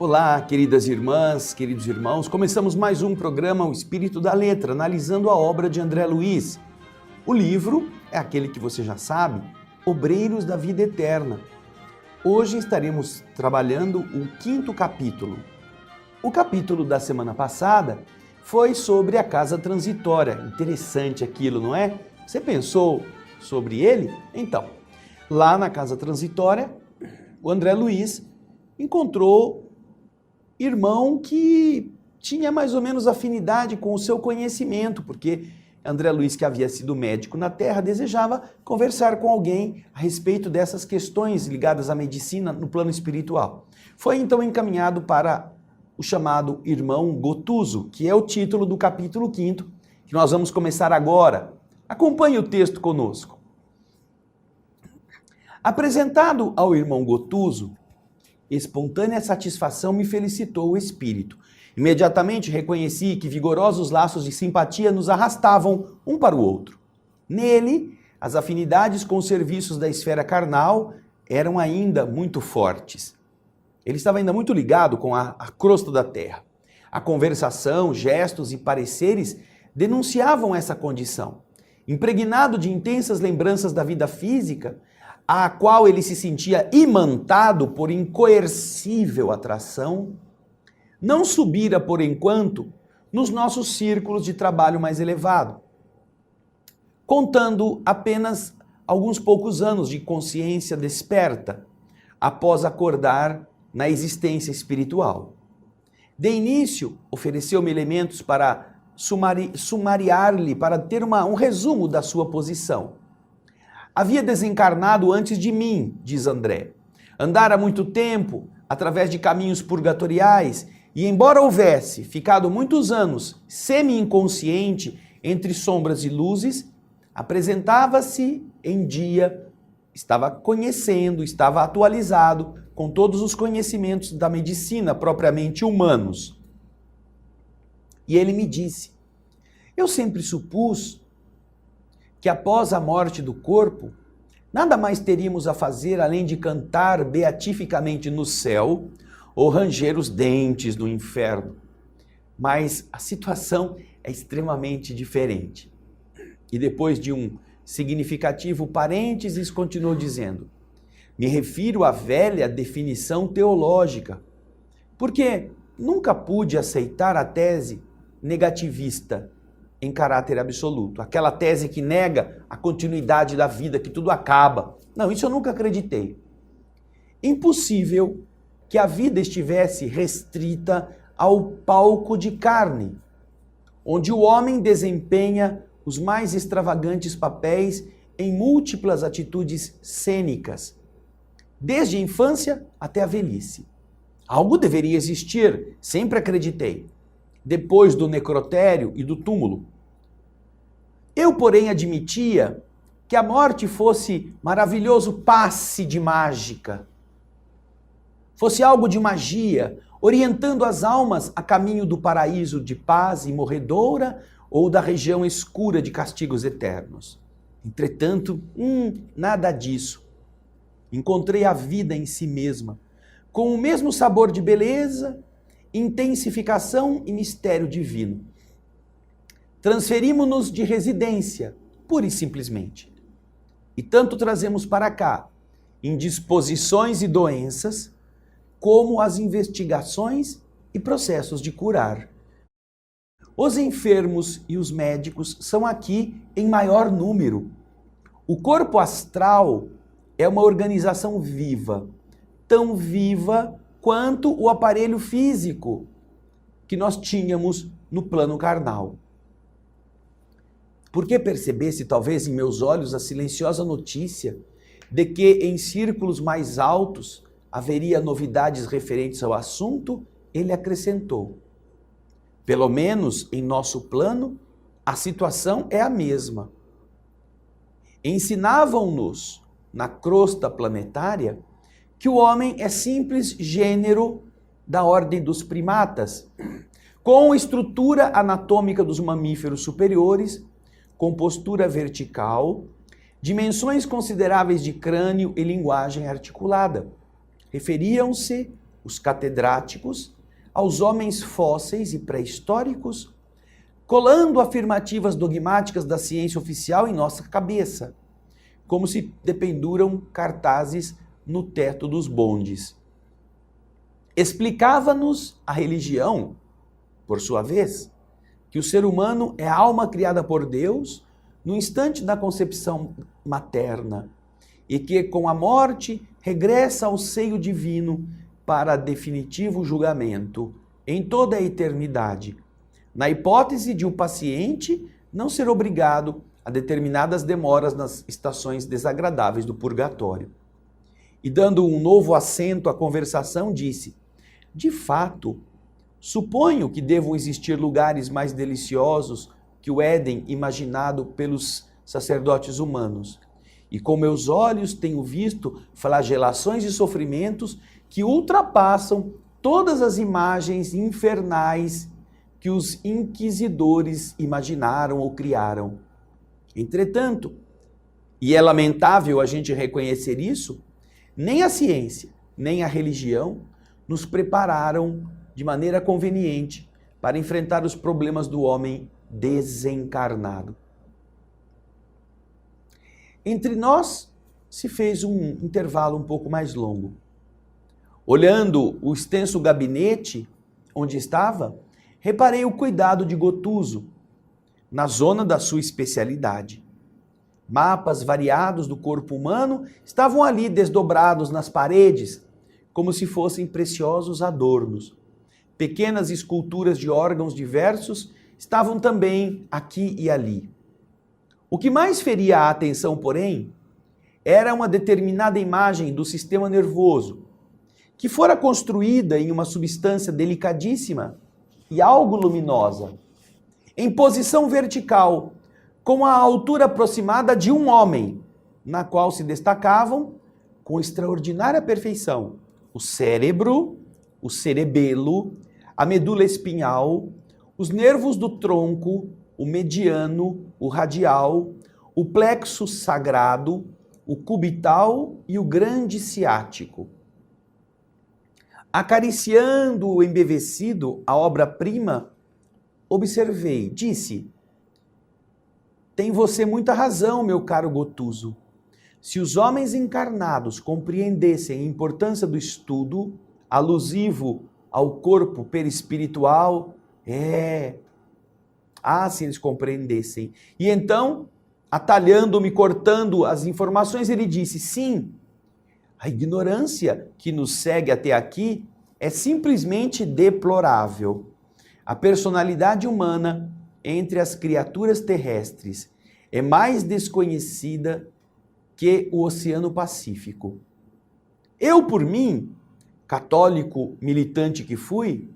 Olá, queridas irmãs, queridos irmãos. Começamos mais um programa O Espírito da Letra, analisando a obra de André Luiz. O livro é aquele que você já sabe, Obreiros da Vida Eterna. Hoje estaremos trabalhando o 5º capítulo. O capítulo da semana passada foi sobre a casa transitória. Interessante aquilo, não é? Você pensou sobre ele? Então, lá na casa transitória, o André Luiz encontrou irmão que tinha mais ou menos afinidade com o seu conhecimento, porque André Luiz, que havia sido médico na Terra, desejava conversar com alguém a respeito dessas questões ligadas à medicina no plano espiritual. Foi então encaminhado para o chamado irmão Gotuso, que é o título do capítulo 5º, que nós vamos começar agora. Acompanhe o texto conosco. Apresentado ao irmão Gotuso, espontânea satisfação me felicitou o espírito. Imediatamente reconheci que vigorosos laços de simpatia nos arrastavam um para o outro. Nele, as afinidades com os serviços da esfera carnal eram ainda muito fortes. Ele estava ainda muito ligado com a crosta da terra. A conversação, gestos e pareceres denunciavam essa condição. Impregnado de intensas lembranças da vida física, a qual ele se sentia imantado por incoercível atração, não subira, por enquanto, nos nossos círculos de trabalho mais elevado, contando apenas alguns poucos anos de consciência desperta, após acordar na existência espiritual. De início, ofereceu-me elementos para sumariar-lhe, para ter um resumo da sua posição. Havia desencarnado antes de mim, diz André. Andara muito tempo, através de caminhos purgatoriais, e embora houvesse ficado muitos anos semi-inconsciente entre sombras e luzes, apresentava-se em dia, estava conhecendo, estava atualizado com todos os conhecimentos da medicina propriamente humanos. E ele me disse: eu sempre supus que após a morte do corpo, nada mais teríamos a fazer além de cantar beatificamente no céu ou ranger os dentes no inferno. Mas a situação é extremamente diferente. E depois de um significativo parênteses, continuou dizendo: me refiro à velha definição teológica, porque nunca pude aceitar a tese negativista em caráter absoluto. Aquela tese que nega a continuidade da vida, que tudo acaba. Não, isso eu nunca acreditei. Impossível que a vida estivesse restrita ao palco de carne, onde o homem desempenha os mais extravagantes papéis em múltiplas atitudes cênicas, desde a infância até a velhice. Algo deveria existir, sempre acreditei, depois do necrotério e do túmulo. Eu, porém, admitia que a morte fosse maravilhoso passe de mágica, fosse algo de magia, orientando as almas a caminho do paraíso de paz imorredoura ou da região escura de castigos eternos. Entretanto, nada disso. Encontrei a vida em si mesma, com o mesmo sabor de beleza, intensificação e mistério divino. Transferimos-nos de residência, pura e simplesmente. E tanto trazemos para cá indisposições e doenças, como as investigações e processos de curar. Os enfermos e os médicos são aqui em maior número. O corpo astral é uma organização viva, tão viva quanto o aparelho físico que nós tínhamos no plano carnal. Por que percebesse talvez em meus olhos a silenciosa notícia de que em círculos mais altos haveria novidades referentes ao assunto, ele acrescentou: pelo menos em nosso plano, a situação é a mesma. Ensinavam-nos, na crosta planetária, que o homem é simples gênero da ordem dos primatas, com estrutura anatômica dos mamíferos superiores, com postura vertical, dimensões consideráveis de crânio e linguagem articulada. Referiam-se os catedráticos, aos homens fósseis e pré-históricos, colando afirmativas dogmáticas da ciência oficial em nossa cabeça, como se dependuram cartazes no teto dos bondes. Explicava-nos a religião, por sua vez, que o ser humano é a alma criada por Deus no instante da concepção materna e que, com a morte, regressa ao seio divino para definitivo julgamento em toda a eternidade, na hipótese de o paciente não ser obrigado a determinadas demoras nas estações desagradáveis do purgatório. E dando um novo acento à conversação, disse: de fato, suponho que devam existir lugares mais deliciosos que o Éden imaginado pelos sacerdotes humanos. E com meus olhos tenho visto flagelações e sofrimentos que ultrapassam todas as imagens infernais que os inquisidores imaginaram ou criaram. Entretanto, e é lamentável a gente reconhecer isso, nem a ciência, nem a religião nos prepararam de maneira conveniente para enfrentar os problemas do homem desencarnado. Entre nós se fez um intervalo um pouco mais longo. Olhando o extenso gabinete onde estava, reparei o cuidado de Gotuso na zona da sua especialidade. Mapas variados do corpo humano estavam ali desdobrados nas paredes, como se fossem preciosos adornos. Pequenas esculturas de órgãos diversos estavam também aqui e ali. O que mais feria a atenção, porém, era uma determinada imagem do sistema nervoso, que fora construída em uma substância delicadíssima e algo luminosa, em posição vertical, com a altura aproximada de um homem, na qual se destacavam, com extraordinária perfeição, o cérebro, o cerebelo, a medula espinhal, os nervos do tronco, o mediano, o radial, o plexo sagrado, o cubital e o grande ciático. Acariciando o embevecido, a obra-prima, observei, disse: tem você muita razão, meu caro Gotuso. Se os homens encarnados compreendessem a importância do estudo, alusivo ao corpo perispiritual, se eles compreendessem. E então, atalhando-me, cortando as informações, ele disse: sim, a ignorância que nos segue até aqui é simplesmente deplorável. A personalidade humana entre as criaturas terrestres é mais desconhecida que o Oceano Pacífico. Eu, por mim, católico militante que fui,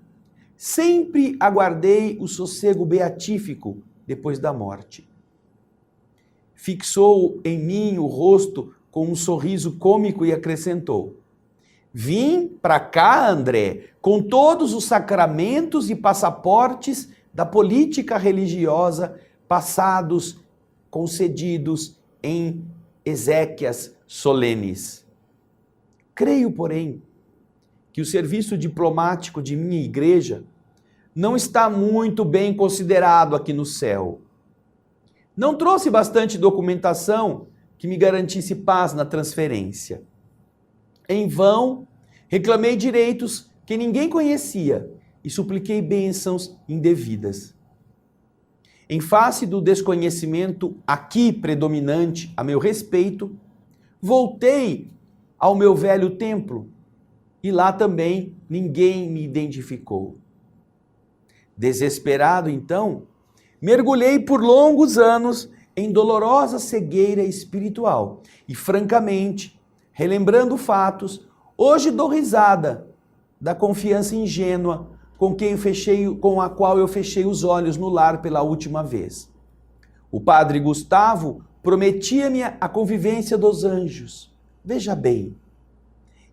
sempre aguardei o sossego beatífico depois da morte. Fixou em mim o rosto com um sorriso cômico e acrescentou: vim para cá, André, com todos os sacramentos e passaportes da política religiosa passados, concedidos em exéquias solenes. Creio, porém, que o serviço diplomático de minha igreja não está muito bem considerado aqui no céu. Não trouxe bastante documentação que me garantisse paz na transferência. Em vão, reclamei direitos que ninguém conhecia e supliquei bênçãos indevidas. Em face do desconhecimento aqui predominante a meu respeito, voltei ao meu velho templo e lá também ninguém me identificou. Desesperado, então, mergulhei por longos anos em dolorosa cegueira espiritual e, francamente, relembrando fatos, hoje dou risada da confiança ingênua com a qual eu fechei os olhos no lar pela última vez. O padre Gustavo prometia-me a convivência dos anjos, veja bem,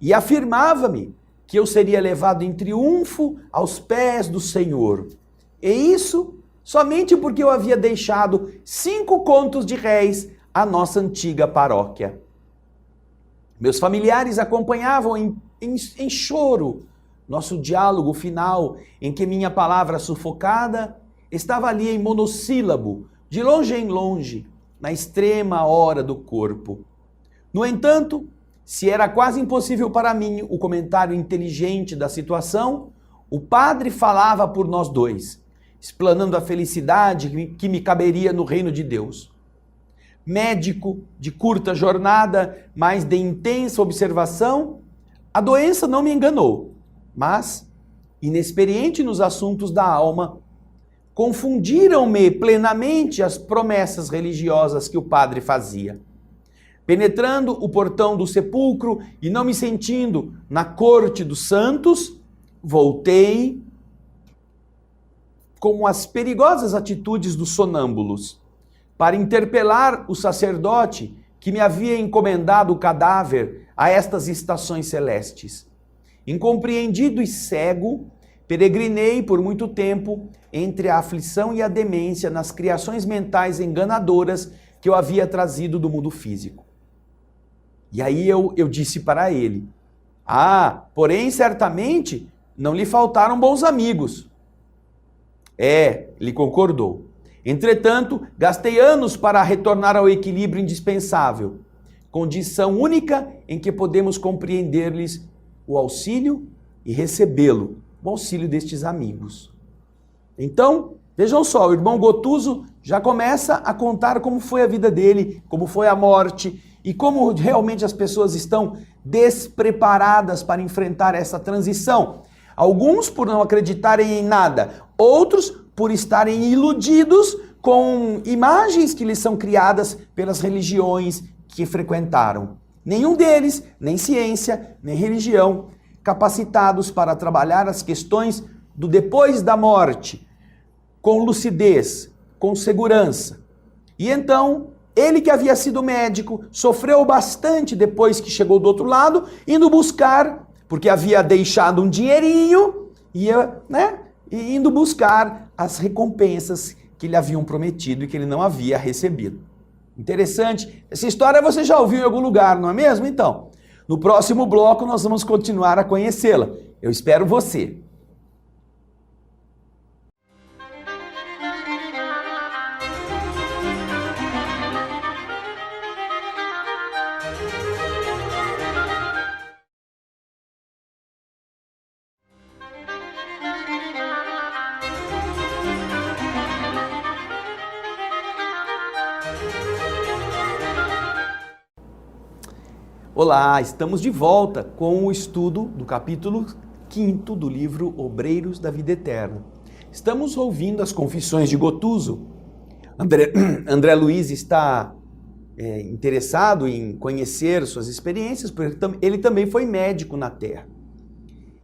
e afirmava-me que eu seria levado em triunfo aos pés do Senhor. E isso somente porque eu havia deixado 5 contos de réis à nossa antiga paróquia. Meus familiares acompanhavam em choro nosso diálogo final, em que minha palavra sufocada estava ali em monossílabo, de longe em longe, na extrema hora do corpo. No entanto, se era quase impossível para mim o comentário inteligente da situação, o padre falava por nós dois, explanando a felicidade que me caberia no reino de Deus. Médico de curta jornada, mas de intensa observação, a doença não me enganou, mas, inexperiente nos assuntos da alma, confundiram-me plenamente as promessas religiosas que o padre fazia. Penetrando o portão do sepulcro e não me sentindo na corte dos santos, voltei com as perigosas atitudes dos sonâmbulos para interpelar o sacerdote que me havia encomendado o cadáver a estas estações celestes. Incompreendido e cego, peregrinei por muito tempo entre a aflição e a demência nas criações mentais enganadoras que eu havia trazido do mundo físico. E aí eu disse para ele, porém certamente não lhe faltaram bons amigos. Ele concordou. Entretanto, gastei anos para retornar ao equilíbrio indispensável, condição única em que podemos compreender-lhes o auxílio e recebê-lo, o auxílio destes amigos. Então, vejam só, o irmão Gotuso já começa a contar como foi a vida dele, como foi a morte e como realmente as pessoas estão despreparadas para enfrentar essa transição. Alguns por não acreditarem em nada, outros por estarem iludidos com imagens que lhes são criadas pelas religiões que frequentaram. Nenhum deles, nem ciência, nem religião, capacitados para trabalhar as questões do depois da morte, com lucidez, com segurança. E então, ele que havia sido médico, sofreu bastante depois que chegou do outro lado, indo buscar, porque havia deixado um dinheirinho, e indo buscar as recompensas que lhe haviam prometido e que ele não havia recebido. Interessante. Essa história você já ouviu em algum lugar, não é mesmo? Então, no próximo bloco nós vamos continuar a conhecê-la. Eu espero você. Olá, estamos de volta com o estudo do capítulo 5º do livro Obreiros da Vida Eterna. Estamos ouvindo as confissões de Gotuso. André Luiz está interessado em conhecer suas experiências, porque ele também foi médico na Terra.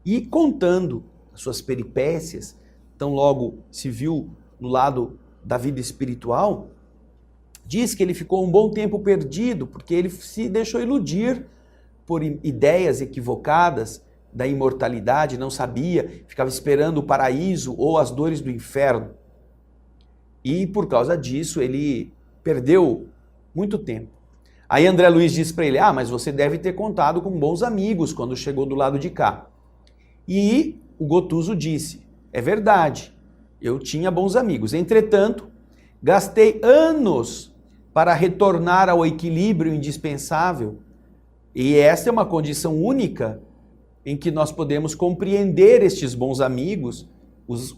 E contando as suas peripécias, tão logo se viu no lado da vida espiritual, diz que ele ficou um bom tempo perdido porque ele se deixou iludir por ideias equivocadas da imortalidade, não sabia, ficava esperando o paraíso ou as dores do inferno. E por causa disso ele perdeu muito tempo. Aí André Luiz disse para ele, mas você deve ter contado com bons amigos quando chegou do lado de cá. E o Gotuso disse, é verdade, eu tinha bons amigos. Entretanto, gastei anos para retornar ao equilíbrio indispensável. E essa é uma condição única em que nós podemos compreender estes bons amigos,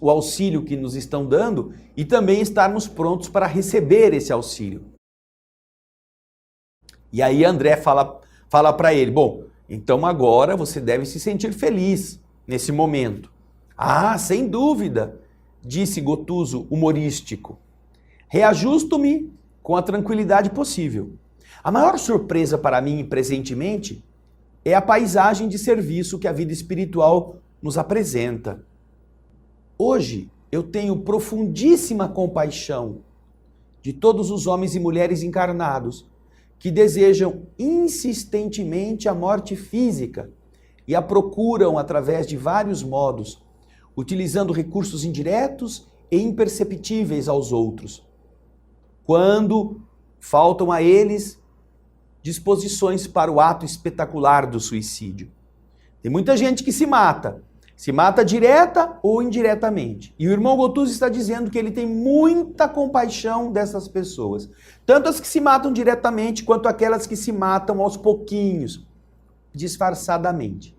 o auxílio que nos estão dando e também estarmos prontos para receber esse auxílio. E aí André fala para ele, bom, então agora você deve se sentir feliz nesse momento. Sem dúvida, disse Gotuso humorístico. Reajusto-me com a tranquilidade possível. A maior surpresa para mim presentemente é a paisagem de serviço que a vida espiritual nos apresenta. Hoje eu tenho profundíssima compaixão de todos os homens e mulheres encarnados que desejam insistentemente a morte física e a procuram através de vários modos, utilizando recursos indiretos e imperceptíveis aos outros. Quando faltam a eles disposições para o ato espetacular do suicídio. Tem muita gente que se mata, Se mata direta ou indiretamente. E o irmão Gotuso está dizendo que ele tem muita compaixão dessas pessoas. Tanto as que se matam diretamente, quanto aquelas que se matam aos pouquinhos, disfarçadamente.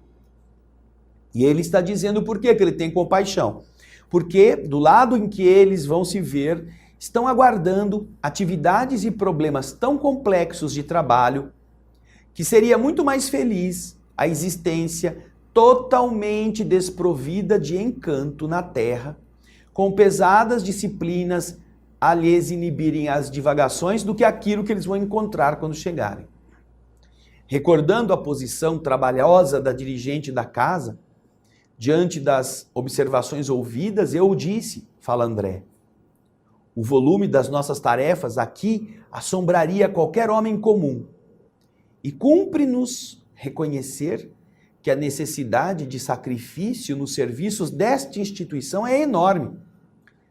E ele está dizendo por que ele tem compaixão. Porque do lado em que eles vão se ver, estão aguardando atividades e problemas tão complexos de trabalho, que seria muito mais feliz a existência totalmente desprovida de encanto na terra, com pesadas disciplinas a lhes inibirem as divagações do que aquilo que eles vão encontrar quando chegarem. Recordando a posição trabalhosa da dirigente da casa, diante das observações ouvidas, eu disse, fala André, o volume das nossas tarefas aqui assombraria qualquer homem comum. E cumpre-nos reconhecer que a necessidade de sacrifício nos serviços desta instituição é enorme.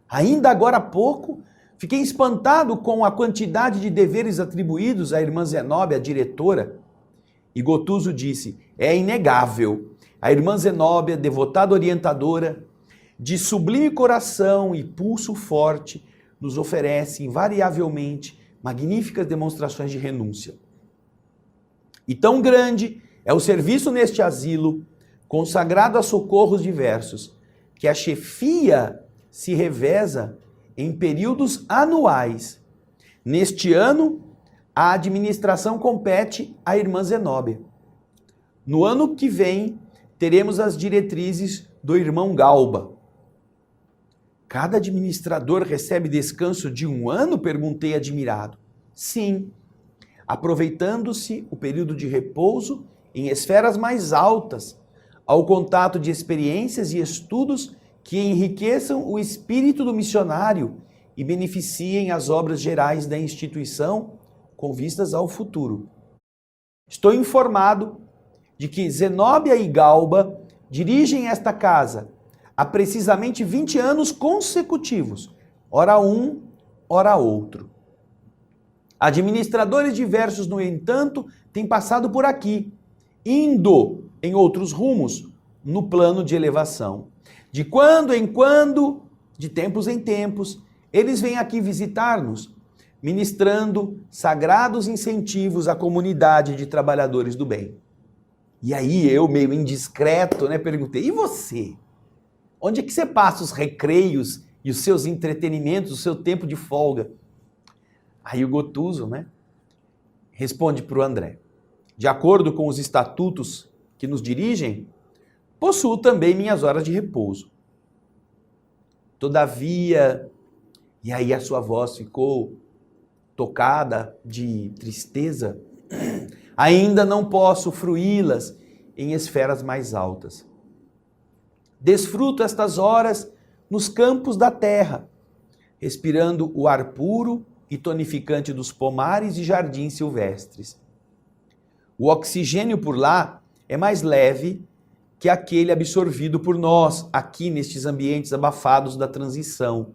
Ainda agora há pouco, fiquei espantado com a quantidade de deveres atribuídos à irmã Zenóbia, a diretora. E Gotuso disse, é inegável, a irmã Zenóbia, devotada orientadora, de sublime coração e pulso forte, nos oferece invariavelmente magníficas demonstrações de renúncia. E tão grande é o serviço neste asilo, consagrado a socorros diversos, que a chefia se reveza em períodos anuais. Neste ano, a administração compete à irmã Zenóbia. No ano que vem, teremos as diretrizes do irmão Galba. Cada administrador recebe descanso de 1 ano? Perguntei admirado. Sim, aproveitando-se o período de repouso em esferas mais altas, ao contato de experiências e estudos que enriqueçam o espírito do missionário e beneficiem as obras gerais da instituição com vistas ao futuro. Estou informado de que Zenóbia e Galba dirigem esta casa há precisamente 20 anos consecutivos, ora um, ora outro. Administradores diversos, no entanto, têm passado por aqui, indo em outros rumos no plano de elevação. De quando em quando, de tempos em tempos, eles vêm aqui visitar-nos, ministrando sagrados incentivos à comunidade de trabalhadores do bem. E aí eu, meio indiscreto, perguntei, e você? Onde é que você passa os recreios e os seus entretenimentos, o seu tempo de folga? Aí o Gotuso, responde para o André. De acordo com os estatutos que nos dirigem, possuo também minhas horas de repouso. Todavia, e aí a sua voz ficou tocada de tristeza, ainda não posso fruí-las em esferas mais altas. Desfruto estas horas nos campos da terra, respirando o ar puro e tonificante dos pomares e jardins silvestres. O oxigênio por lá é mais leve que aquele absorvido por nós, aqui nestes ambientes abafados da transição,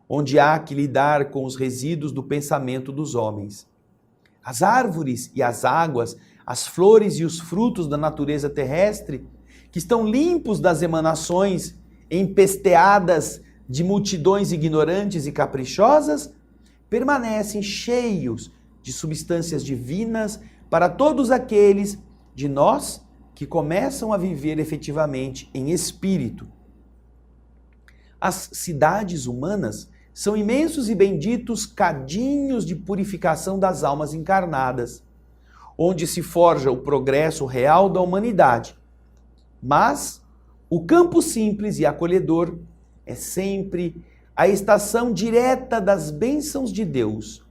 onde há que lidar com os resíduos do pensamento dos homens. As árvores e as águas, as flores e os frutos da natureza terrestre, que estão limpos das emanações empesteadas de multidões ignorantes e caprichosas, permanecem cheios de substâncias divinas para todos aqueles de nós que começam a viver efetivamente em espírito. As cidades humanas são imensos e benditos cadinhos de purificação das almas encarnadas, onde se forja o progresso real da humanidade. Mas o campo simples e acolhedor é sempre a estação direta das bênçãos de Deus,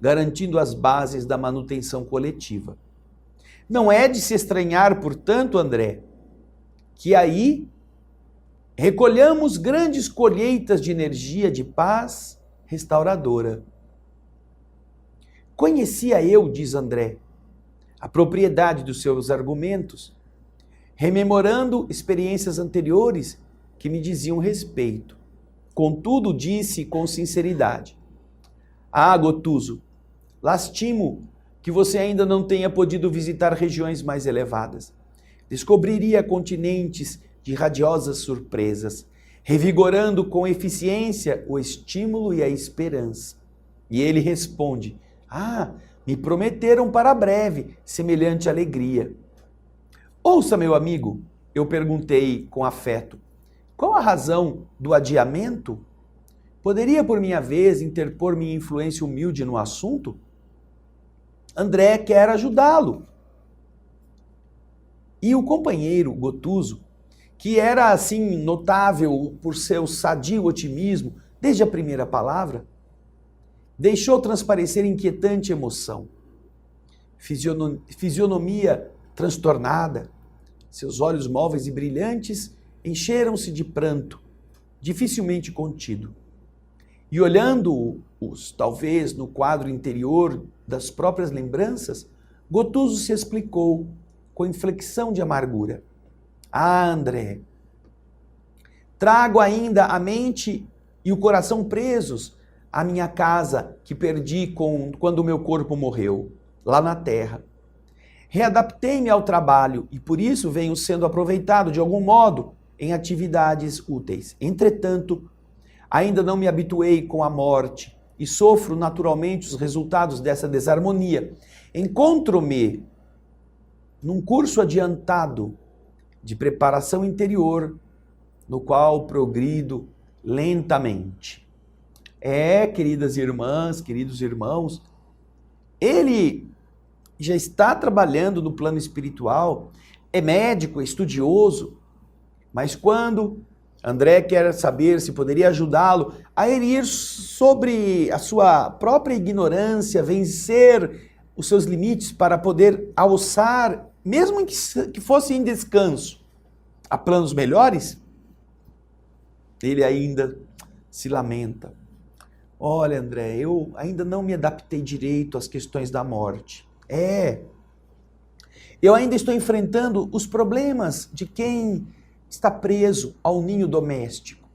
garantindo as bases da manutenção coletiva. Não é de se estranhar, portanto, André, que aí recolhamos grandes colheitas de energia de paz restauradora. Conhecia eu, diz André, a propriedade dos seus argumentos, rememorando experiências anteriores que me diziam respeito. Contudo, disse com sinceridade: Ah, Gotuso, lastimo que você ainda não tenha podido visitar regiões mais elevadas. Descobriria continentes de radiosas surpresas, revigorando com eficiência o estímulo e a esperança. E ele responde: ah, me prometeram para breve semelhante alegria. Ouça, meu amigo, eu perguntei com afeto, qual a razão do adiamento? Poderia, por minha vez, interpor minha influência humilde no assunto? André quer ajudá-lo. E o companheiro Gotuso, que era assim notável por seu sadio otimismo desde a primeira palavra, deixou transparecer inquietante emoção. Fisionomia transtornada, seus olhos móveis e brilhantes encheram-se de pranto, dificilmente contido. E olhando-os, talvez no quadro interior das próprias lembranças, Gotuso se explicou com inflexão de amargura. Ah, André, trago ainda a mente e o coração presos à minha casa que perdi quando o meu corpo morreu, lá na terra. Readaptei-me ao trabalho e por isso venho sendo aproveitado de algum modo em atividades úteis. Entretanto, ainda não me habituei com a morte e sofro naturalmente os resultados dessa desarmonia. Encontro-me num curso adiantado de preparação interior, no qual progrido lentamente. Queridas irmãs, queridos irmãos, ele já está trabalhando no plano espiritual, é médico, é estudioso, mas quando André quer saber se poderia ajudá-lo a ir sobre a sua própria ignorância, vencer os seus limites para poder alçar, mesmo que fosse em descanso, a planos melhores, ele ainda se lamenta. Olha, André, eu ainda não me adaptei direito às questões da morte. Eu ainda estou enfrentando os problemas de quem está preso ao ninho doméstico,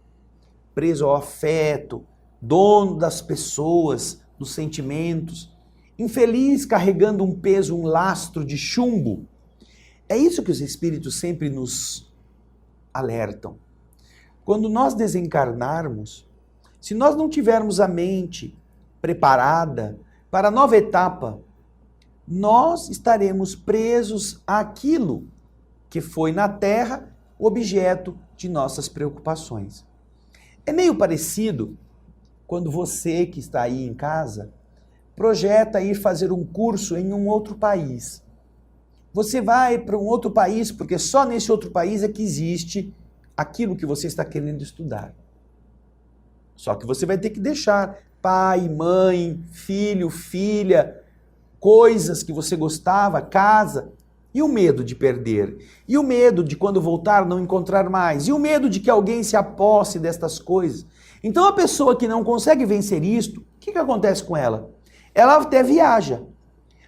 preso ao afeto, dono das pessoas, dos sentimentos, infeliz carregando um peso, um lastro de chumbo. É isso que os espíritos sempre nos alertam. Quando nós desencarnarmos, se nós não tivermos a mente preparada para a nova etapa, nós estaremos presos àquilo que foi na Terra o objeto de nossas preocupações. É meio parecido quando você que está aí em casa projeta ir fazer um curso em um outro país. Você vai para um outro país porque só nesse outro país é que existe aquilo que você está querendo estudar. Só que você vai ter que deixar pai, mãe, filho, filha, coisas que você gostava, casa. E o medo de perder? E o medo de quando voltar não encontrar mais? E o medo de que alguém se aposse destas coisas? Então a pessoa que não consegue vencer isto, o que acontece com ela? Ela até viaja.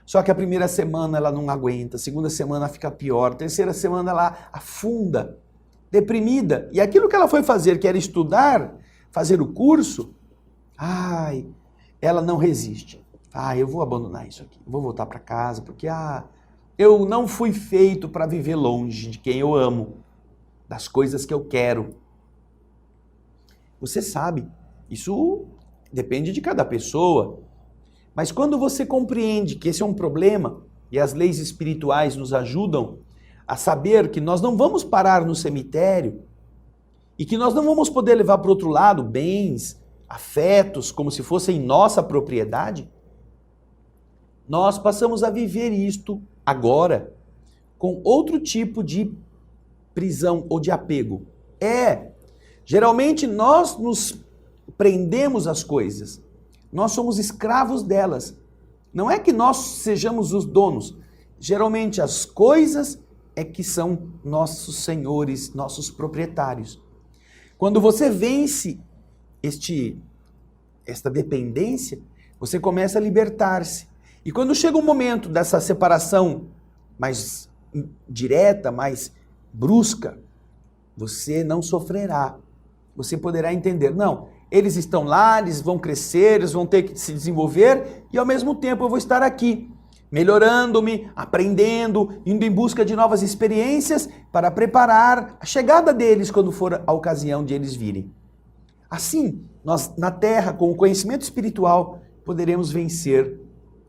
Só que a primeira semana ela não aguenta, a segunda semana fica pior, a terceira semana ela afunda, deprimida. E aquilo que ela foi fazer, que era estudar, fazer o curso, ela não resiste. Eu vou abandonar isso aqui, vou voltar para casa, porque eu não fui feito para viver longe de quem eu amo, das coisas que eu quero. Você sabe, isso depende de cada pessoa. Mas quando você compreende que esse é um problema, e as leis espirituais nos ajudam a saber que nós não vamos parar no cemitério, e que nós não vamos poder levar para o outro lado bens, afetos, como se fossem nossa propriedade, nós passamos a viver isto agora com outro tipo de prisão ou de apego. Geralmente nós nos prendemos às coisas. Nós somos escravos delas. Não é que nós sejamos os donos. Geralmente as coisas é que são nossos senhores, nossos proprietários. Quando você vence esta dependência, você começa a libertar-se. E quando chega o momento dessa separação mais direta, mais brusca, você não sofrerá. Você poderá entender, não, eles estão lá, eles vão crescer, eles vão ter que se desenvolver e ao mesmo tempo eu vou estar aqui. melhorando-me, aprendendo, indo em busca de novas experiências para preparar a chegada deles quando for a ocasião de eles virem. Assim, nós na Terra, com o conhecimento espiritual, poderemos vencer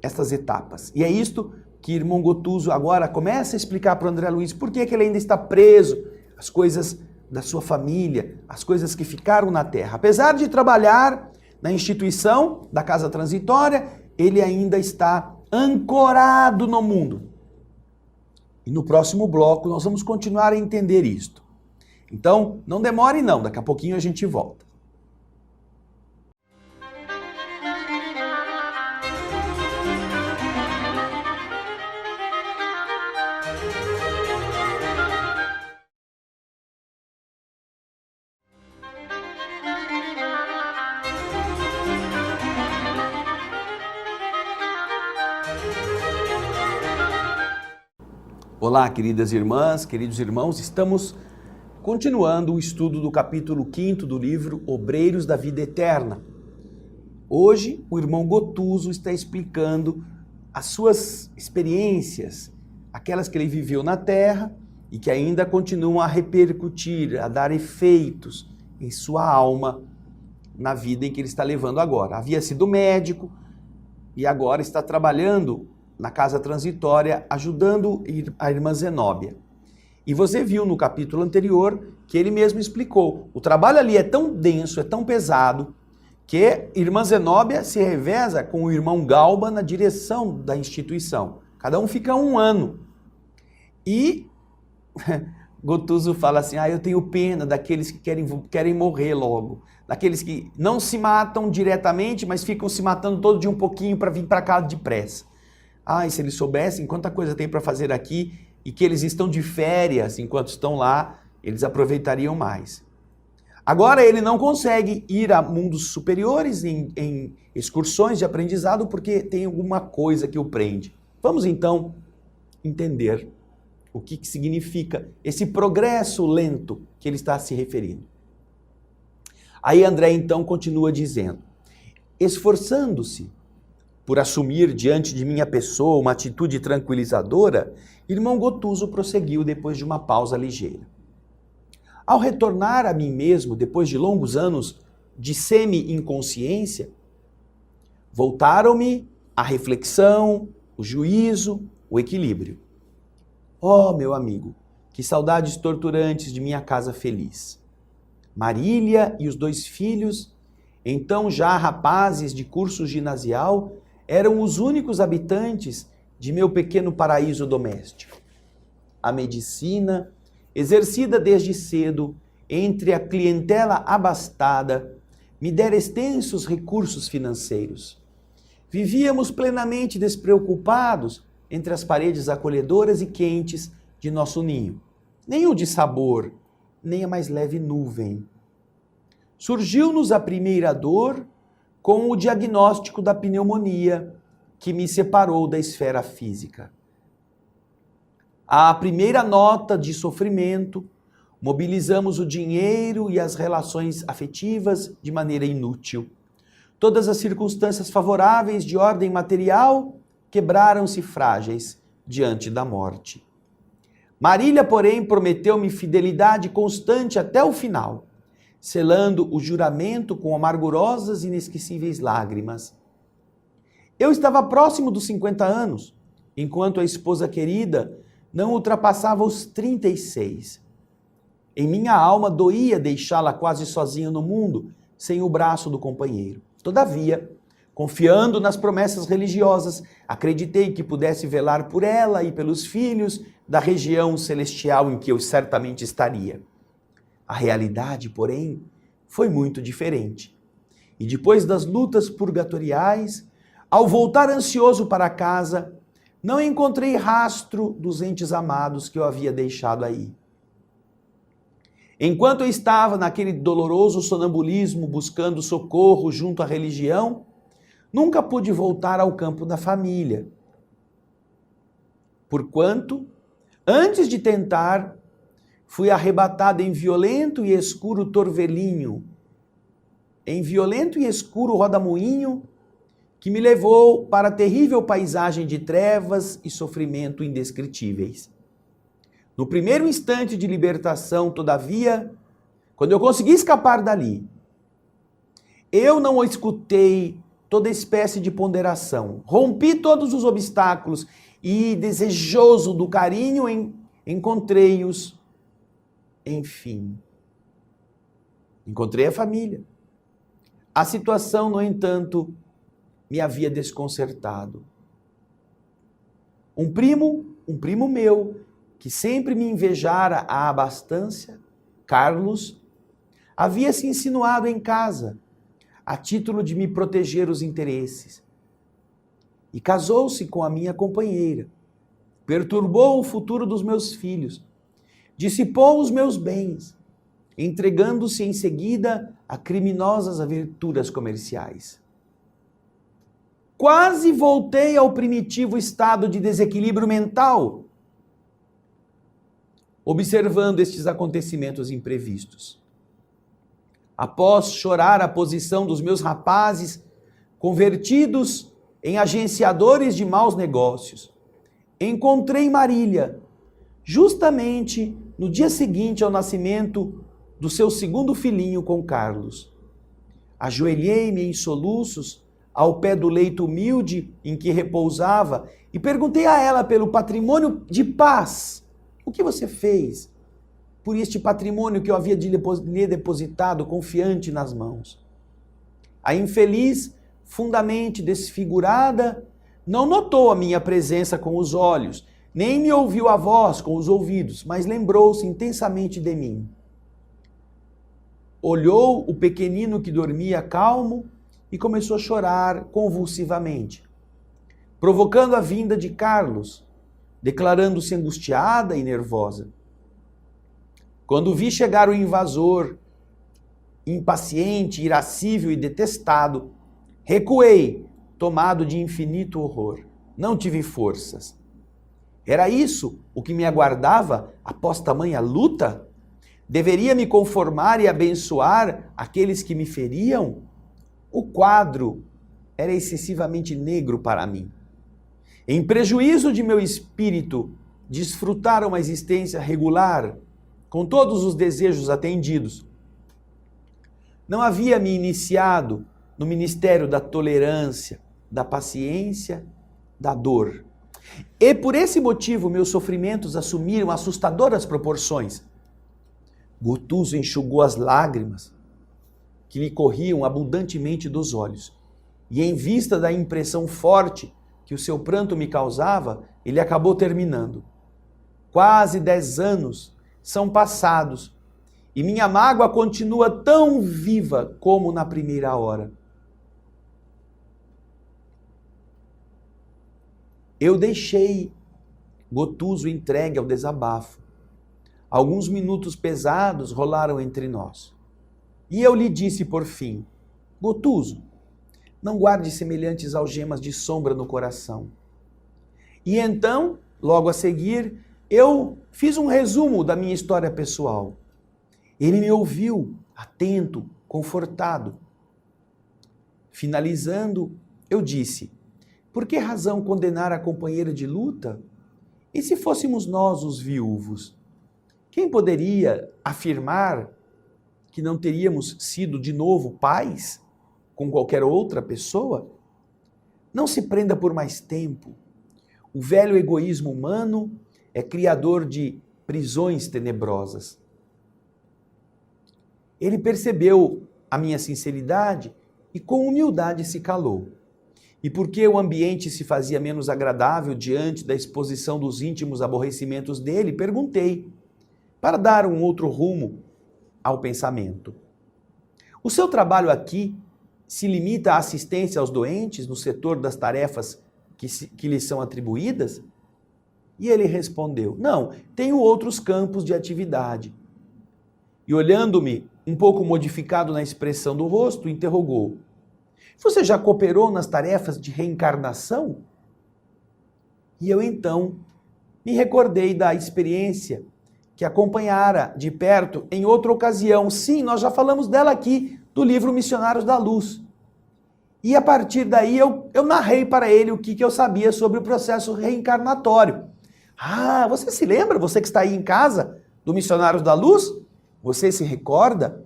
estas etapas. E é isto que o irmão Gotuso agora começa a explicar para o André Luiz por que ele ainda está preso às coisas da sua família, às coisas que ficaram na Terra. Apesar de trabalhar na instituição da casa transitória, ele ainda está ancorado no mundo. E no próximo bloco nós vamos continuar a entender isto. Então, não demore não, daqui a pouquinho a gente volta. Olá, queridas irmãs, queridos irmãos, estamos continuando o estudo do capítulo 5º do livro Obreiros da Vida Eterna. Hoje, o irmão Gotuso está explicando as suas experiências, aquelas que ele viveu na Terra e que ainda continuam a repercutir, a dar efeitos em sua alma na vida em que ele está levando agora. Havia sido médico e agora está trabalhando na casa transitória, ajudando a irmã Zenóbia. E você viu no capítulo anterior que ele mesmo explicou. O trabalho ali é tão denso, é tão pesado, que irmã Zenóbia se reveza com o irmão Galba na direção da instituição. Cada um fica 1 ano. E Gotuso fala assim, eu tenho pena daqueles que querem morrer logo. Daqueles que não se matam diretamente, mas ficam se matando todo dia um pouquinho para vir para casa depressa. E se eles soubessem quanta coisa tem para fazer aqui e que eles estão de férias enquanto estão lá, eles aproveitariam mais. Agora ele não consegue ir a mundos superiores em excursões de aprendizado porque tem alguma coisa que o prende. Vamos então entender o que significa esse progresso lento que ele está se referindo. Aí André então continua dizendo, esforçando-se por assumir diante de minha pessoa uma atitude tranquilizadora, irmão Gotuso prosseguiu depois de uma pausa ligeira. Ao retornar a mim mesmo, depois de longos anos de semi-inconsciência, voltaram-me a reflexão, o juízo, o equilíbrio. Meu amigo, que saudades torturantes de minha casa feliz. Marília e os 2 filhos, então já rapazes de curso ginasial, eram os únicos habitantes de meu pequeno paraíso doméstico. A medicina, exercida desde cedo entre a clientela abastada, me dera extensos recursos financeiros. Vivíamos plenamente despreocupados entre as paredes acolhedoras e quentes de nosso ninho. Nem o dissabor, nem a mais leve nuvem. Surgiu-nos a primeira dor com o diagnóstico da pneumonia, que me separou da esfera física. A primeira nota de sofrimento, mobilizamos o dinheiro e as relações afetivas de maneira inútil. Todas as circunstâncias favoráveis de ordem material quebraram-se frágeis diante da morte. Marília, porém, prometeu-me fidelidade constante até o final, selando o juramento com amargurosas e inesquecíveis lágrimas. Eu estava próximo dos 50 anos, enquanto a esposa querida não ultrapassava os 36. Em minha alma doía deixá-la quase sozinha no mundo, sem o braço do companheiro. Todavia, confiando nas promessas religiosas, acreditei que pudesse velar por ela e pelos filhos da região celestial em que eu certamente estaria. A realidade, porém, foi muito diferente. E depois das lutas purgatoriais, ao voltar ansioso para casa, não encontrei rastro dos entes amados que eu havia deixado aí. Enquanto eu estava naquele doloroso sonambulismo buscando socorro junto à religião, nunca pude voltar ao campo da família. Porquanto, antes de tentar, fui arrebatado em violento e escuro torvelinho, em violento e escuro rodamuinho, que me levou para a terrível paisagem de trevas e sofrimento indescritíveis. No primeiro instante de libertação, todavia, quando eu consegui escapar dali, eu não escutei toda espécie de ponderação. Rompi todos os obstáculos e, desejoso do carinho, encontrei-os. Enfim, encontrei a família. A situação, no entanto, me havia desconcertado. Um primo meu, que sempre me invejara a abastança, Carlos, havia se insinuado em casa, a título de me proteger os interesses. E casou-se com a minha companheira, perturbou o futuro dos meus filhos, dissipou os meus bens, entregando-se em seguida a criminosas aventuras comerciais. Quase voltei ao primitivo estado de desequilíbrio mental, observando estes acontecimentos imprevistos. Após chorar a posição dos meus rapazes, convertidos em agenciadores de maus negócios, encontrei Marília, justamente no dia seguinte ao nascimento do seu segundo filhinho com Carlos. Ajoelhei-me em soluços ao pé do leito humilde em que repousava e perguntei a ela pelo patrimônio de paz. O que você fez por este patrimônio que eu havia lhe depositado confiante nas mãos? A infeliz, fundamente desfigurada, não notou a minha presença com os olhos, nem me ouviu a voz com os ouvidos, mas lembrou-se intensamente de mim. Olhou o pequenino que dormia calmo e começou a chorar convulsivamente, provocando a vinda de Carlos, declarando-se angustiada e nervosa. Quando vi chegar o invasor, impaciente, irascível e detestado, recuei, tomado de infinito horror. Não tive forças. Era isso o que me aguardava após tamanha luta? Deveria me conformar e abençoar aqueles que me feriam? O quadro era excessivamente negro para mim. Em prejuízo de meu espírito desfrutar uma existência regular, com todos os desejos atendidos, não havia me iniciado no ministério da tolerância, da paciência, da dor. E por esse motivo meus sofrimentos assumiram assustadoras proporções. Gotuso enxugou as lágrimas que lhe corriam abundantemente dos olhos. E em vista da impressão forte que o seu pranto me causava, ele acabou terminando. Quase 10 anos são passados e minha mágoa continua tão viva como na primeira hora. Eu deixei Gotuso entregue ao desabafo. Alguns minutos pesados rolaram entre nós. E eu lhe disse por fim: Gotuso, não guarde semelhantes algemas de sombra no coração. E então, logo a seguir, eu fiz um resumo da minha história pessoal. Ele me ouviu, atento, confortado. Finalizando, eu disse: por que razão condenar a companheira de luta? E se fôssemos nós os viúvos? Quem poderia afirmar que não teríamos sido de novo pais com qualquer outra pessoa? Não se prenda por mais tempo. O velho egoísmo humano é criador de prisões tenebrosas. Ele percebeu a minha sinceridade e com humildade se calou. E porque o ambiente se fazia menos agradável diante da exposição dos íntimos aborrecimentos dele, perguntei, para dar um outro rumo ao pensamento: o seu trabalho aqui se limita à assistência aos doentes no setor das tarefas que lhes são atribuídas? E ele respondeu: não, tenho outros campos de atividade. E olhando-me, um pouco modificado na expressão do rosto, interrogou: você já cooperou nas tarefas de reencarnação? E eu então me recordei da experiência que acompanhara de perto em outra ocasião. Sim, nós já falamos dela aqui, do livro Missionários da Luz. E a partir daí eu narrei para ele o que eu sabia sobre o processo reencarnatório. Ah, você se lembra, você que está aí em casa, do Missionários da Luz? Você se recorda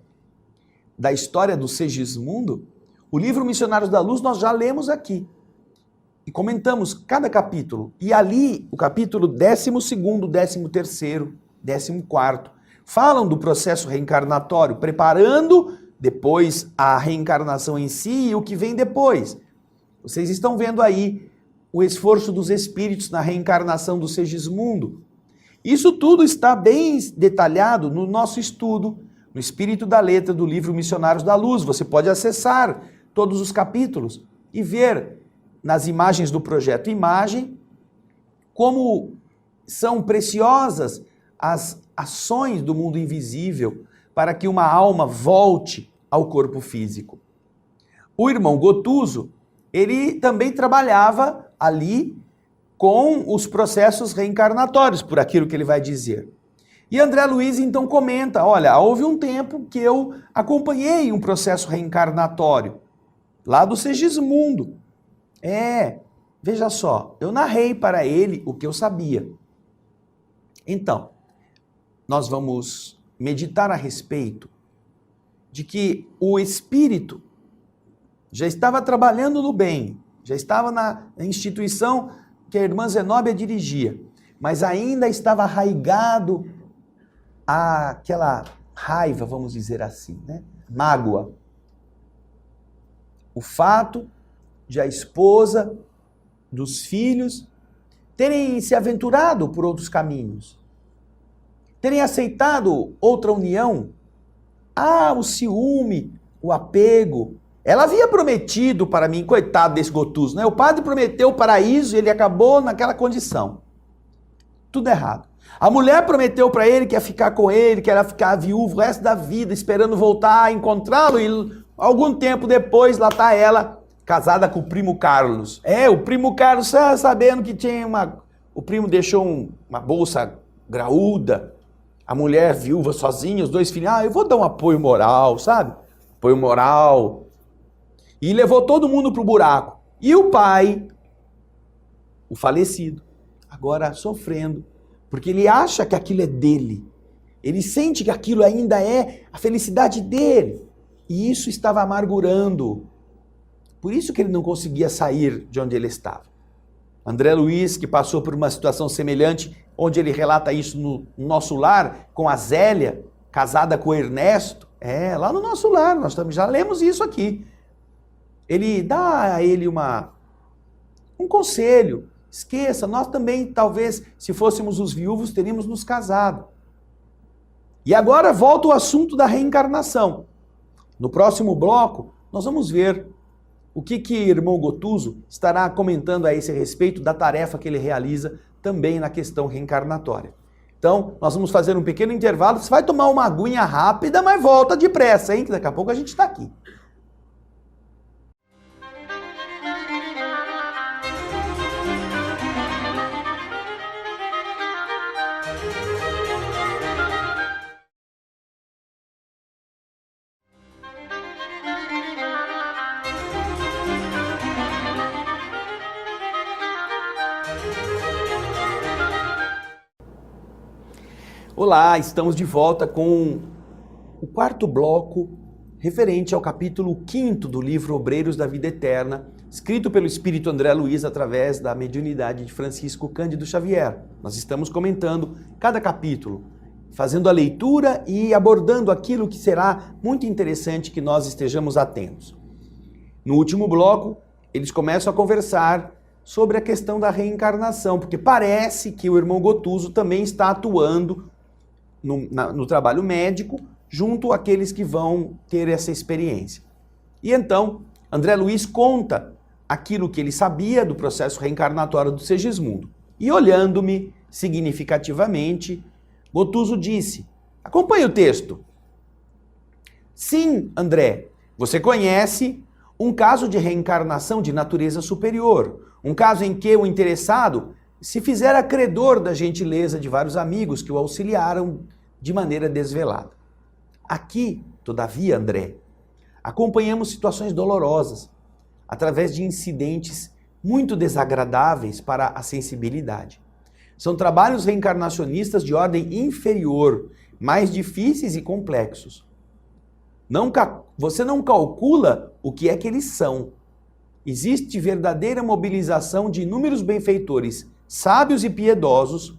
da história do Segismundo? O livro Missionários da Luz nós já lemos aqui. E comentamos cada capítulo. E ali, o capítulo 12º, 13º, 14º, falam do processo reencarnatório, preparando depois a reencarnação em si e o que vem depois. Vocês estão vendo aí o esforço dos espíritos na reencarnação do Segismundo. Isso tudo está bem detalhado no nosso estudo, no Espírito da Letra do livro Missionários da Luz. Você pode acessar todos os capítulos e ver nas imagens do projeto Imagem como são preciosas as ações do mundo invisível para que uma alma volte ao corpo físico. O irmão Gotuso, ele também trabalhava ali com os processos reencarnatórios, por aquilo que ele vai dizer. E André Luiz então comenta, olha, houve um tempo que eu acompanhei um processo reencarnatório, lá do Segismundo. Veja só, eu narrei para ele o que eu sabia. Então, nós vamos meditar a respeito de que o espírito já estava trabalhando no bem, já estava na instituição que a irmã Zenóbia dirigia, mas ainda estava arraigado àquela raiva, vamos dizer assim, né? Mágoa. O fato de a esposa, dos filhos, terem se aventurado por outros caminhos, terem aceitado outra união. O ciúme, o apego. Ela havia prometido para mim, coitado desse Gotuso, né? O padre prometeu o paraíso e ele acabou naquela condição. Tudo errado. A mulher prometeu para ele que ia ficar com ele, que ia ficar viúvo o resto da vida, esperando voltar a encontrá-lo, e algum tempo depois lá está ela, casada com o primo Carlos. O primo Carlos, sabendo que o primo deixou uma bolsa graúda, a mulher viúva sozinha, os dois filhos, eu vou dar um apoio moral, sabe? Apoio moral. E levou todo mundo para o buraco. E o pai, o falecido, agora sofrendo, porque ele acha que aquilo é dele. Ele sente que aquilo ainda é a felicidade dele. E isso estava amargurando. Por isso que ele não conseguia sair de onde ele estava. André Luiz, que passou por uma situação semelhante, onde ele relata isso no nosso lar, com a Zélia, casada com o Ernesto. Lá no nosso lar, nós já lemos isso aqui. Ele dá a ele um conselho. Esqueça, nós também, talvez, se fôssemos os viúvos, teríamos nos casado. E agora volta o assunto da reencarnação. No próximo bloco, nós vamos ver o que irmão Gotuso estará comentando a esse respeito da tarefa que ele realiza também na questão reencarnatória. Então, nós vamos fazer um pequeno intervalo. Você vai tomar uma aguinha rápida, mas volta depressa, hein? Que daqui a pouco a gente está aqui. Olá, estamos de volta com o quarto bloco referente ao capítulo 5º do livro Obreiros da Vida Eterna, escrito pelo Espírito André Luiz através da mediunidade de Francisco Cândido Xavier. Nós estamos comentando cada capítulo, fazendo a leitura e abordando aquilo que será muito interessante que nós estejamos atentos. No último bloco, eles começam a conversar sobre a questão da reencarnação, porque parece que o irmão Gotuso também está atuando no trabalho médico, junto àqueles que vão ter essa experiência. E então, André Luiz conta aquilo que ele sabia do processo reencarnatório do Segismundo. E olhando-me significativamente, Gotuso disse, acompanhe o texto. Sim, André, você conhece um caso de reencarnação de natureza superior, um caso em que o interessado se fizera credor da gentileza de vários amigos que o auxiliaram de maneira desvelada. Aqui, todavia, André, acompanhamos situações dolorosas. através de incidentes muito desagradáveis para a sensibilidade. São trabalhos reencarnacionistas de ordem inferior, mais difíceis e complexos. Você não calcula o que é que eles são. Existe verdadeira mobilização de inúmeros benfeitores, sábios e piedosos,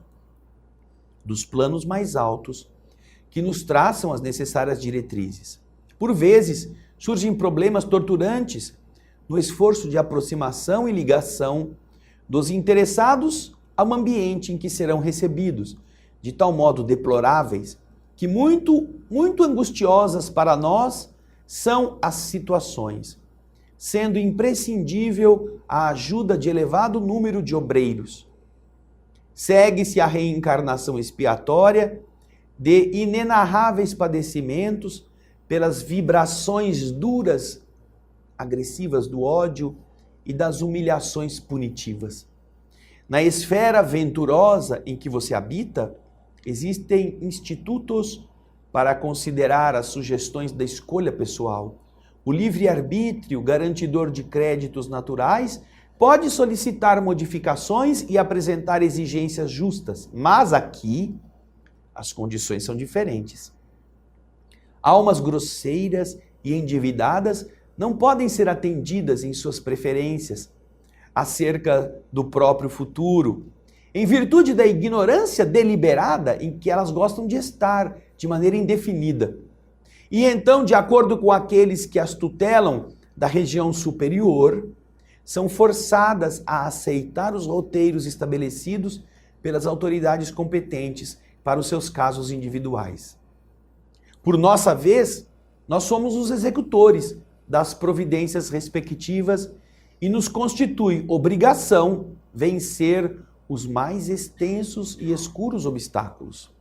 dos planos mais altos, que nos traçam as necessárias diretrizes. Por vezes, surgem problemas torturantes no esforço de aproximação e ligação dos interessados ao ambiente em que serão recebidos, de tal modo deploráveis que muito angustiosas para nós são as situações, sendo imprescindível a ajuda de elevado número de obreiros. Segue-se a reencarnação expiatória de inenarráveis padecimentos pelas vibrações duras, agressivas do ódio e das humilhações punitivas. Na esfera venturosa em que você habita, existem institutos para considerar as sugestões da escolha pessoal. O livre-arbítrio, garantidor de créditos naturais, pode solicitar modificações e apresentar exigências justas, mas aqui as condições são diferentes. Almas grosseiras e endividadas não podem ser atendidas em suas preferências acerca do próprio futuro, em virtude da ignorância deliberada em que elas gostam de estar de maneira indefinida. E então, de acordo com aqueles que as tutelam da região superior, são forçadas a aceitar os roteiros estabelecidos pelas autoridades competentes para os seus casos individuais. Por nossa vez, nós somos os executores das providências respectivas e nos constitui obrigação vencer os mais extensos e escuros obstáculos.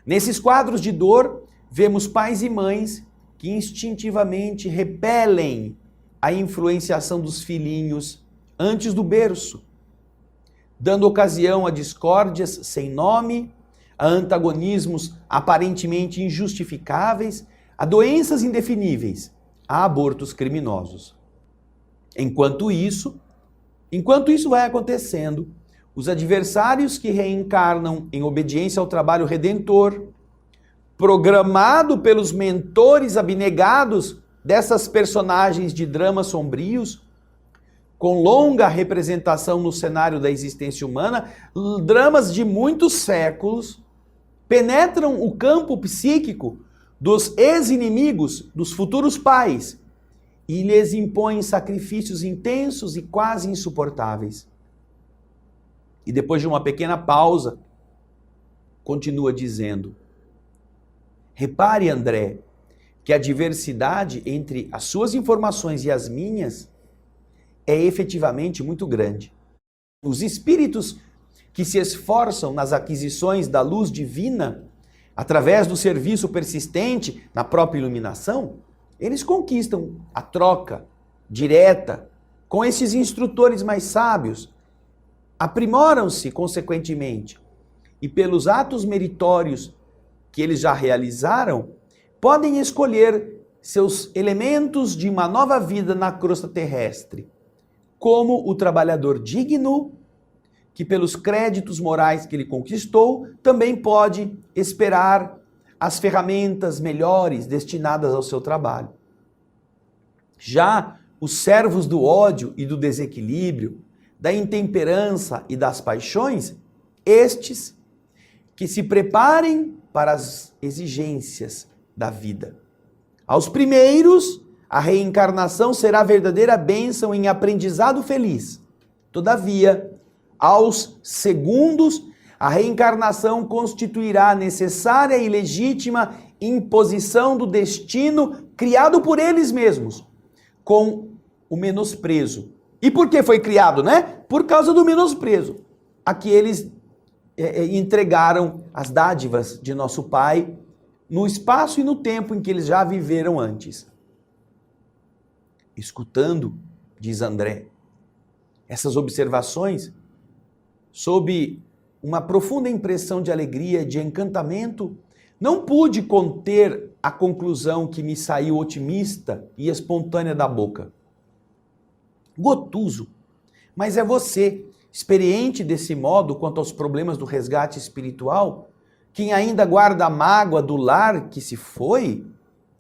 Nesses quadros de dor, vemos pais e mães que instintivamente repelem a influenciação dos filhinhos antes do berço, dando ocasião a discórdias sem nome, a antagonismos aparentemente injustificáveis, a doenças indefiníveis, a abortos criminosos. Enquanto isso vai acontecendo, os adversários que reencarnam em obediência ao trabalho redentor, programado pelos mentores abnegados dessas personagens de dramas sombrios, com longa representação no cenário da existência humana, dramas de muitos séculos, penetram o campo psíquico dos ex-inimigos, dos futuros pais, e lhes impõem sacrifícios intensos e quase insuportáveis. E depois de uma pequena pausa, continua dizendo: repare, André, que a diversidade entre as suas informações e as minhas é efetivamente muito grande. Os espíritos que se esforçam nas aquisições da luz divina, através do serviço persistente na própria iluminação, eles conquistam a troca direta com esses instrutores mais sábios, aprimoram-se consequentemente e pelos atos meritórios que eles já realizaram, podem escolher seus elementos de uma nova vida na crosta terrestre, como o trabalhador digno, que pelos créditos morais que ele conquistou, também pode esperar as ferramentas melhores destinadas ao seu trabalho. Já os servos do ódio e do desequilíbrio, da intemperança e das paixões, estes que se preparem para as exigências da vida. Aos primeiros, a reencarnação será verdadeira bênção em aprendizado feliz. Todavia, aos segundos, a reencarnação constituirá a necessária e legítima imposição do destino criado por eles mesmos, com o menosprezo. E por que foi criado, né? Por causa do menosprezo a que eles entregaram as dádivas de nosso Pai no espaço e no tempo em que eles já viveram antes. Escutando, diz André, essas observações, sob uma profunda impressão de alegria, de encantamento, não pude conter a conclusão que me saiu otimista e espontânea da boca. Gotuso, mas é você, experiente desse modo quanto aos problemas do resgate espiritual, quem ainda guarda a mágoa do lar que se foi?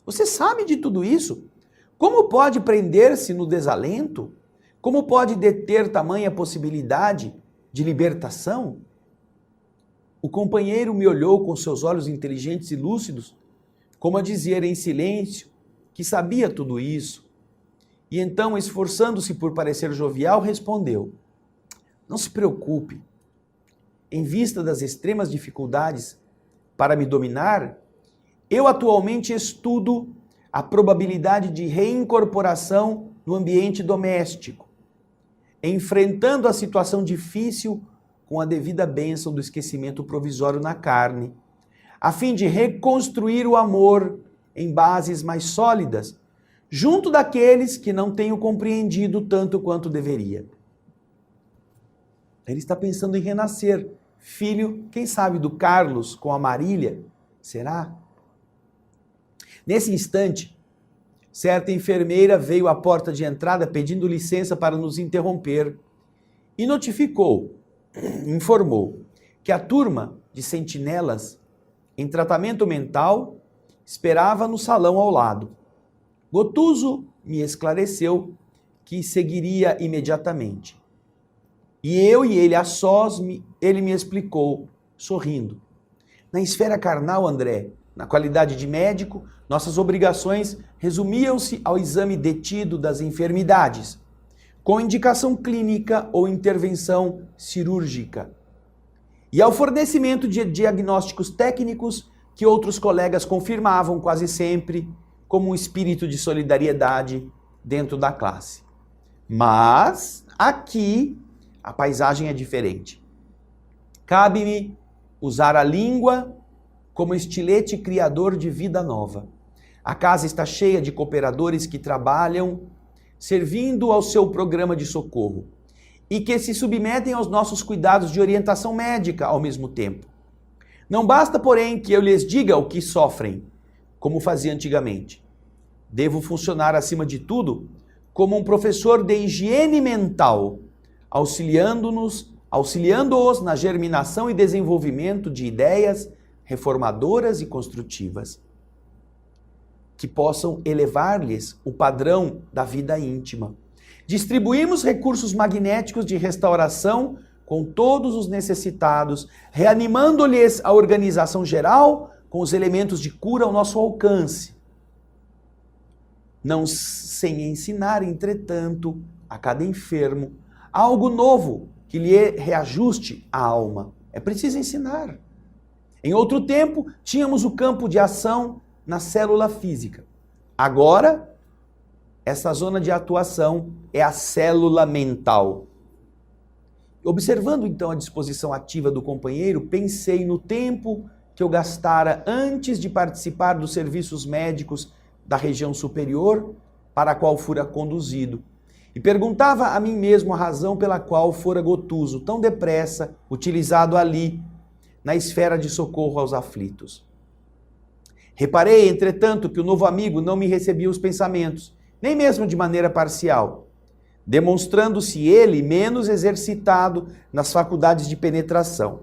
Você sabe de tudo isso? Como pode prender-se no desalento? Como pode deter tamanha possibilidade de libertação? O companheiro me olhou com seus olhos inteligentes e lúcidos, como a dizer em silêncio que sabia tudo isso. E então, esforçando-se por parecer jovial, respondeu: não se preocupe. Em vista das extremas dificuldades para me dominar, eu atualmente estudo a probabilidade de reincorporação no ambiente doméstico, enfrentando a situação difícil com a devida bênção do esquecimento provisório na carne, a fim de reconstruir o amor em bases mais sólidas, junto daqueles que não tenho compreendido tanto quanto deveria. Ele está pensando em renascer, filho, quem sabe, do Carlos com a Marília, será? Nesse instante, certa enfermeira veio à porta de entrada pedindo licença para nos interromper e informou que a turma de sentinelas em tratamento mental esperava no salão ao lado. Gotuso me esclareceu que seguiria imediatamente. E eu e ele a sós, ele me explicou, sorrindo. Na esfera carnal, André, na qualidade de médico, nossas obrigações resumiam-se ao exame detido das enfermidades, com indicação clínica ou intervenção cirúrgica, e ao fornecimento de diagnósticos técnicos que outros colegas confirmavam quase sempre como um espírito de solidariedade dentro da classe. Mas aqui a paisagem é diferente. Cabe-me usar a língua como estilete criador de vida nova. A casa está cheia de cooperadores que trabalham servindo ao seu programa de socorro e que se submetem aos nossos cuidados de orientação médica ao mesmo tempo. Não basta, porém, que eu lhes diga o que sofrem, como fazia antigamente. Devo funcionar, acima de tudo, como um professor de higiene mental, auxiliando-os na germinação e desenvolvimento de ideias reformadoras e construtivas, que possam elevar-lhes o padrão da vida íntima. Distribuímos recursos magnéticos de restauração com todos os necessitados, reanimando-lhes a organização geral com os elementos de cura ao nosso alcance. Não sem ensinar, entretanto, a cada enfermo algo novo que lhe reajuste a alma. É preciso ensinar. Em outro tempo, tínhamos o campo de ação na célula física. Agora, essa zona de atuação é a célula mental. Observando então a disposição ativa do companheiro, pensei no tempo que eu gastara antes de participar dos serviços médicos da região superior para a qual fora conduzido. E perguntava a mim mesmo a razão pela qual fora Gotuso tão depressa utilizado ali, na esfera de socorro aos aflitos. Reparei, entretanto, que o novo amigo não me recebia os pensamentos, nem mesmo de maneira parcial, demonstrando-se ele menos exercitado nas faculdades de penetração.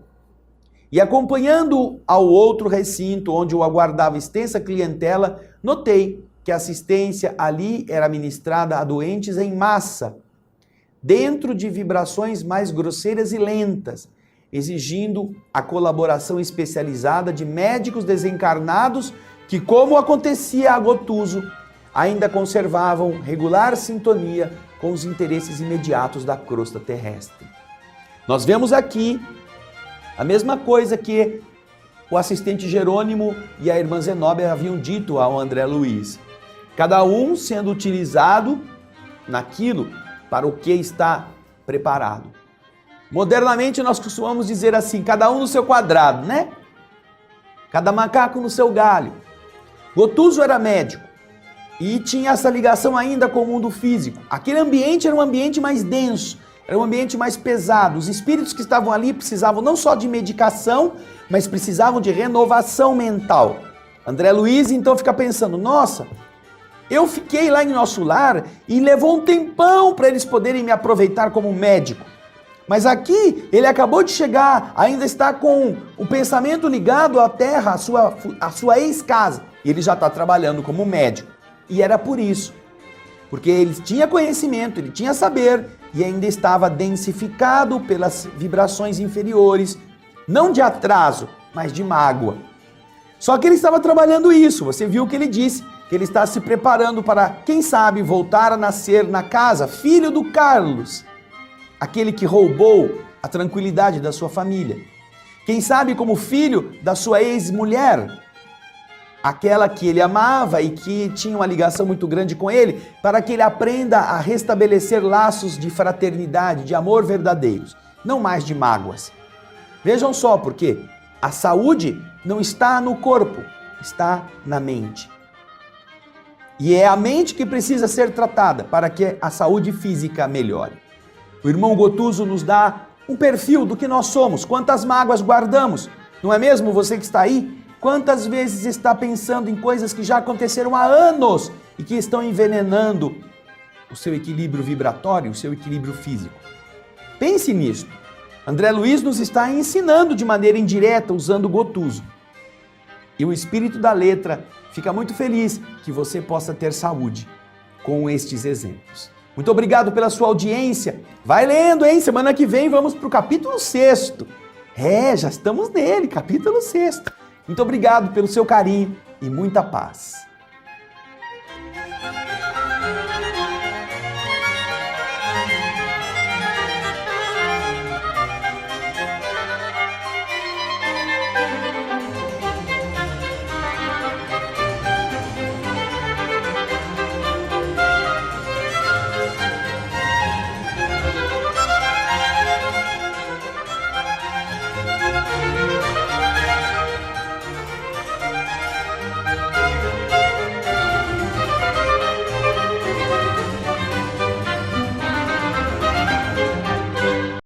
E acompanhando-o ao outro recinto, onde o aguardava extensa clientela, notei que a assistência ali era ministrada a doentes em massa, dentro de vibrações mais grosseiras e lentas, exigindo a colaboração especializada de médicos desencarnados que, como acontecia a Gotuso, ainda conservavam regular sintonia com os interesses imediatos da crosta terrestre. Nós vemos aqui a mesma coisa que o assistente Jerônimo e a irmã Zenóbia haviam dito ao André Luiz. Cada um sendo utilizado naquilo para o que está preparado. Modernamente nós costumamos dizer assim, cada um no seu quadrado, né? Cada macaco no seu galho. Gotuso era médico e tinha essa ligação ainda com o mundo físico. Aquele ambiente era um ambiente mais denso, era um ambiente mais pesado. Os espíritos que estavam ali precisavam não só de medicação, mas precisavam de renovação mental. André Luiz então fica pensando, nossa, Eu fiquei lá em nosso lar e levou um tempão para eles poderem me aproveitar como médico. Mas aqui ele acabou de chegar, ainda está com o pensamento ligado à terra, à sua ex-casa. E ele já está trabalhando como médico. E era por isso. Porque ele tinha conhecimento, ele tinha saber e ainda estava densificado pelas vibrações inferiores, não de atraso, mas de mágoa. Só que ele estava trabalhando isso, você viu o que ele disse, que ele está se preparando para, quem sabe, voltar a nascer na casa, filho do Carlos, aquele que roubou a tranquilidade da sua família. Quem sabe como filho da sua ex-mulher, aquela que ele amava e que tinha uma ligação muito grande com ele, para que ele aprenda a restabelecer laços de fraternidade, de amor verdadeiros, não mais de mágoas. Vejam só, porque a saúde não está no corpo, está na mente. E é a mente que precisa ser tratada para que a saúde física melhore. O irmão Gotuso nos dá um perfil do que nós somos, quantas mágoas guardamos, não é mesmo você que está aí? Quantas vezes está pensando em coisas que já aconteceram há anos e que estão envenenando o seu equilíbrio vibratório, o seu equilíbrio físico? Pense nisso. André Luiz nos está ensinando de maneira indireta, usando o Gotuso. E o espírito da letra fica muito feliz que você possa ter saúde com estes exemplos. Muito obrigado pela sua audiência. Vai lendo, hein? Semana que vem vamos para o capítulo 6º. Já estamos nele, capítulo 6º. Muito obrigado pelo seu carinho e muita paz.